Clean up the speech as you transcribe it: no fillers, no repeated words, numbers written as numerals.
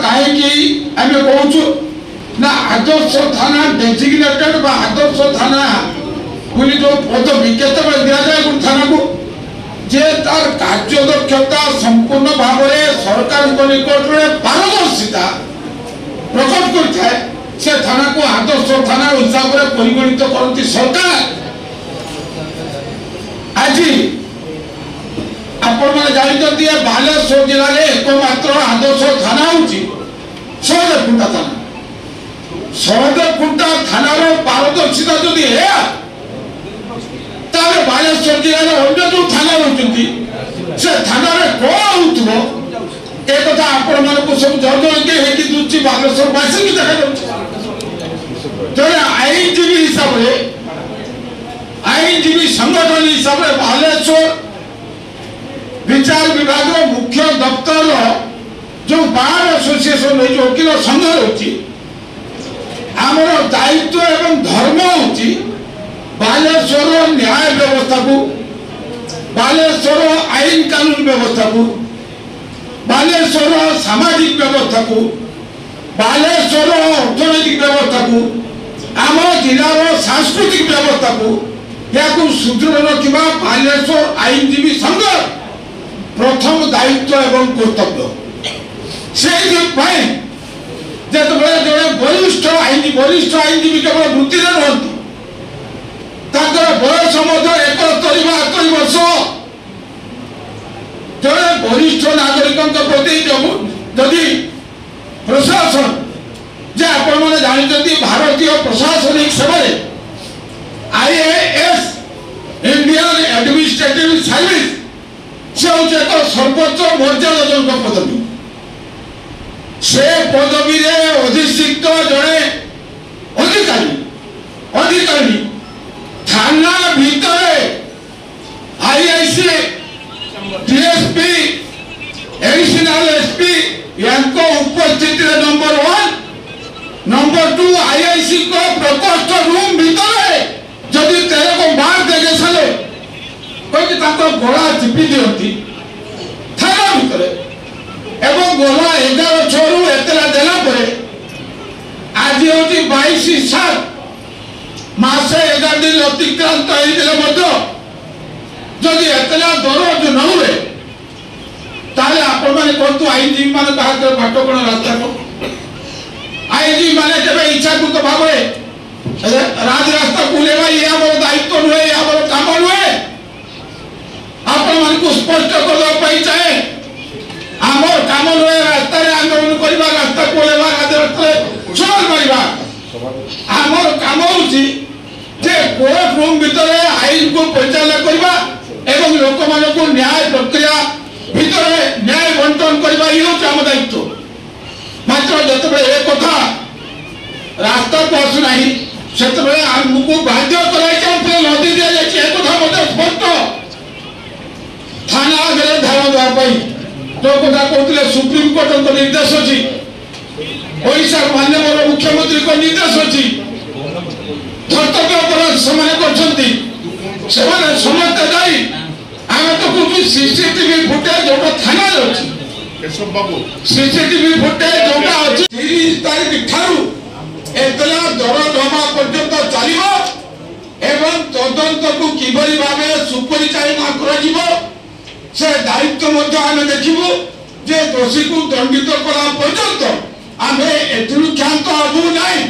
कहीं आम कहूँ ना आदर्श थाना डेजिग्नेटेड बा आदर्श थाना बोली जो पदवी केत दि जाए गोटे थाना को जे तार कार्यदक्षता संपूर्ण भाव में सरकार निकट में पारदर्शिता प्रकट कर से थाना को आदर्श थाना हिसाब से परिगणित करती सरकार। आज आपण मैंने जानते बालेश्वर जिले में एकमात्र आदर्श थाना हूँ सहदेवकुंटा थाना। सहदेवकुंटा थानार पारदर्शिता जदि है बालेश्वर जिले में अन्य जो थाना रही से थाना कौन हो एक आपण मानक सब जर्जरित दूसरी बालेश्वर बासी की देखा जड़े आईनजीवी हिसाब से आईनजीवी संगठन हिसाब से बालेश्वर विचार विभाग मुख्य दफ्तर जो बार एसोसिएशन रही वकिल संघ रही आमर दायित्व एवं धर्म होची बालेश्वर न्याय व्यवस्था को बालेश्वर आईन कानून व्यवस्था को बालेश्वर सामाजिक व्यवस्था को बालेश्वर अर्थनैतिक व्यवस्था को आम जिलार सांस्कृतिक व्यवस्था को या सुदृढ़ रखा बालेश्वर आईनजीवी संघ प्रथम दायित्व एवं कर्तव्य से जब जड़े वरिष्ठ आईनजीवी केवल वृत्ति रहती बयस 71 वर्ष जड़े वरिष्ठ नागरिकों प्रति जदि प्रशासन जे आपण मैंने जानते भारतीय प्रशासनिक सेवा IAS इंडियन एडमिनिस्ट्रेटिव सर्विस से एक सर्वोच्च मर्यादाजनक पदवी से पदवी अधिष्ठित जड़े अधिकारी थाना भीतर IIC DSP एडिशनल SP यांको उपस्थिति नंबर 1 नंबर 2 IIC को प्रकोष्ठ रूम भीतर जदि तेरे को मार देगे साले कोई ताको गोला चिपी दियंती थाना भीतर एवं गोला 11 छोरु एतला देला परे आज होती 22/7 मासे 11 दिन अतिक्रांत होइले जदि एतला दरज न हुए ताले आपण माने कोंतु आईनजीवी माने बात कोन रास्ता को आईनजीवी माने केबे इच्छा को भावे राज रास्ता कुलेवा ये हमर दायित्व नुहे ये हमर काम नुहे आपण माने को स्पष्ट करबा पई चाहे हमर काम नुहे रास्ता रे आंदोलन करबा रास्ता कुलेवा राज रास्ता चल मारिबा हमर काम होची जे कोर्ट रूम भीतर आईन को परिचालन करबा एवं लोक मानक न्याय प्रक्रिया भीतर न्याय बंटन करबा ही होची हम दायित्व मात्र जतबे एक कथा रास्ता को आसु नाही सेतबे हमको बाध्य कराई चाहे नदी दिया जाय एक कथा मते स्पष्ट थाना आगे धारा दवा पई जो कथा कहतले सुप्रीम कोर्ट को निर्देश अछि ओडिशा माननीय मुख्यमंत्री को निर्देश अछि कर्तव्य अपराध समाने करछंती सेमाने समस्त जाई आमे तो कुछ सीसीटीवी फुटेज जोटा थाना अछि केशव बाबू सीसीटीवी फुटेज जोटा अछि 30 तारिख ठारू एतला दरदमा पर्यंत चलिबो एवं तदंत को किबरी भाबे सुपरिचालना करा जिवो से दायित्व मध्य आमे देखिबो जे दोषी को दंडित करा पर्यंत आमे एथुरु क्षांत हबु नाही।